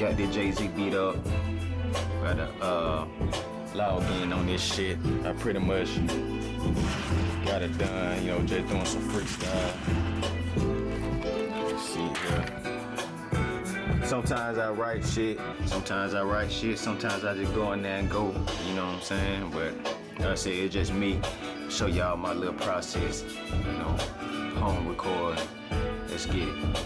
Got the Jay-Z beat up. Got a loud gain on this shit. I pretty much got it done, you know, just doing some freestyle. Let's see here. Sometimes I write shit, sometimes I just go in there and go, you know what I'm saying? But like I said, it's just me. Show y'all my little process, you know, home record. Let's get it.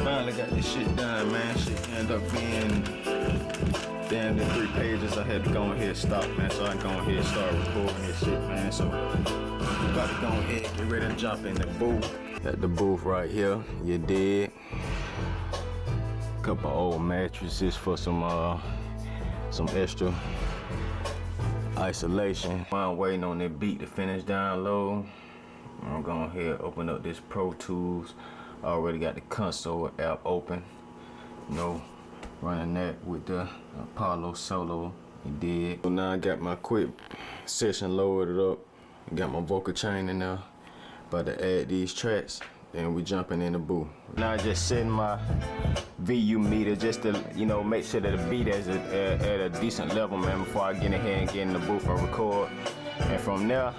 Finally got this shit done, man. Shit ended up being damn near 3 pages. I had to go ahead and stop, man, so I can go ahead and start recording this shit, man. So I'm about to go ahead and get ready to jump in the booth. At the booth right here, you dig? Couple old mattresses for some extra isolation. I'm waiting on that beat to finish down low. I'm going ahead and open up this Pro Tools. I already got the console app open. You know, running that with the Apollo Solo. You did. So now I got my quick session loaded up. I got my vocal chain in there. About to add these tracks. Then we jumping in the booth. Now I just setting my VU meter just to, you know, make sure that the beat is at a decent level, man, before I get in here and get in the booth and record. And from there,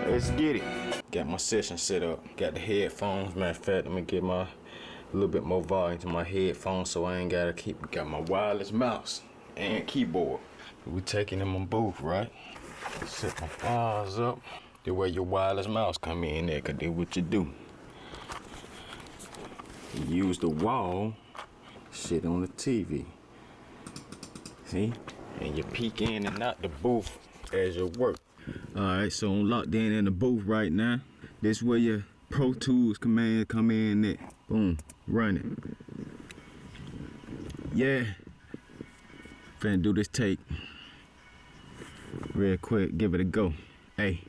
let's get it. Got my session set up. Got the headphones. Matter of fact, let me get a little bit more volume to my headphones so I ain't gotta got my wireless mouse and keyboard. We taking them on booth, right? Set my files up. The way your wireless mouse come in there, cause that's what you do. You use the wall, shit on the TV. See? And you peek in and out the booth as you work. Alright, so I'm locked in the booth right now. This where your Pro Tools command come in at. Boom, run it. Yeah. Finna do this take real quick, give it a go. Hey.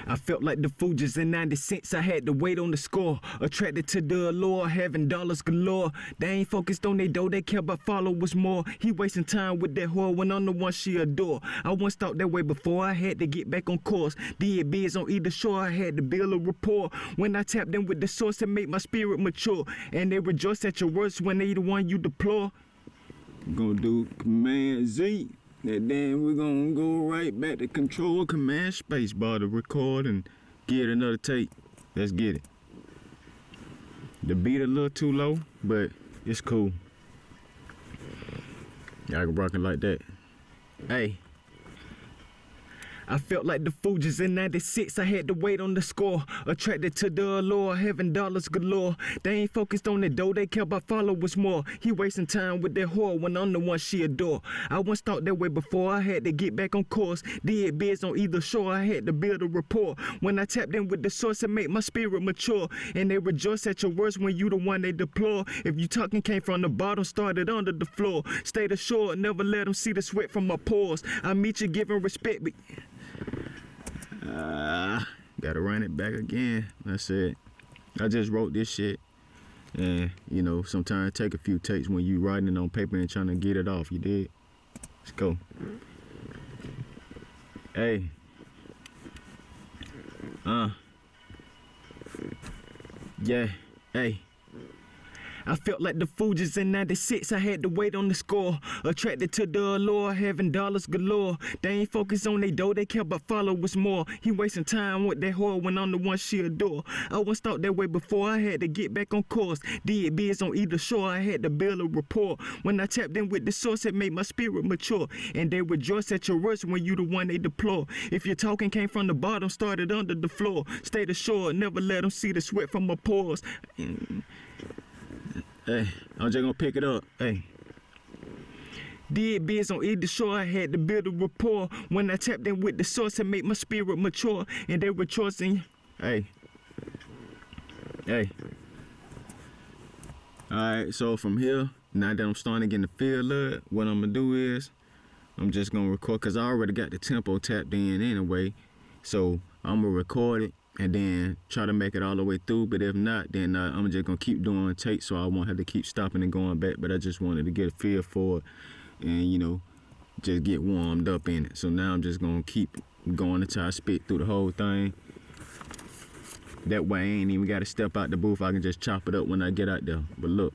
I felt like the Fugees in 90 cents. I had to wait on the score. Attracted to the allure, having dollars galore. They ain't focused on their dough, they care about followers more. He wasting time with that whore when I'm the one she adore. I once thought that way before, I had to get back on course. Did biz on either shore, I had to build a rapport. When I tapped in with the source, it made my spirit mature. And they rejoice at your worst when they the one you deplore. I'm gonna do Command Z. And then we're gonna go right back to Control Command Space Bar to record and get another take. Let's get it. The beat a little too low, but it's cool. Y'all can rock it like that. Hey. I felt like the Fugees in 96, I had to wait on the score. Attracted to the allure, having dollars galore. They ain't focused on the dough, they care about followers more. He wasting time with that whore when I'm the one she adore. I once thought that way before, I had to get back on course. Did biz on either shore, I had to build a rapport. When I tapped in with the source, it made my spirit mature. And they rejoice at your worst when you the one they deplore. If you talking came from the bottom, started under the floor. Stayed assured, never let them see the sweat from my pores. I meet you giving respect, but gotta run it back again. That's it. I just wrote this shit, and you know, sometimes it take a few takes when you writing it on paper and trying to get it off. You did. Let's go. Hey. Yeah. Hey. I felt like the Fugees in 96, I had to wait on the score. Attracted to the allure, having dollars galore. They ain't focused on they dough, they care about followers more. He wasting time with that whore when I'm the one she adore. I once thought that way before, I had to get back on course. Did biz on either shore, I had to build a rapport. When I tapped in with the source, it made my spirit mature. And they rejoice at your worst when you the one they deplore. If your talking came from the bottom, started under the floor. Stayed assured, never let them see the sweat from my pores. Hey, I'm just gonna pick it up. Hey. Did biz on either shore, I had to build a rapport. When I tapped in with the source, it made my spirit mature. And they rejoicing. Hey. Alright, so from here, now that I'm starting to get in the feel of it, what I'm gonna do is, I'm just gonna record, cause I already got the tempo tapped in anyway. So I'm gonna record it and then try to make it all the way through. But if not, then I'm just gonna keep doing takes, so I won't have to keep stopping and going back. But I just wanted to get a feel for it and, you know, just get warmed up in it. So now I'm just gonna keep going until I spit through the whole thing. That way I ain't even gotta step out the booth. I can just chop it up when I get out there. But look,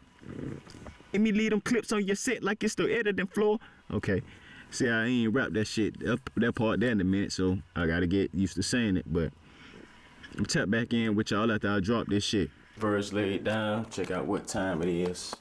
let me leave them clips on your set like it's the editing floor. Okay, see, I ain't wrap that shit up, that part there in a minute, so I gotta get used to saying it. But I'm tap back in with y'all after I drop this shit. Verse laid down, check out what time it is.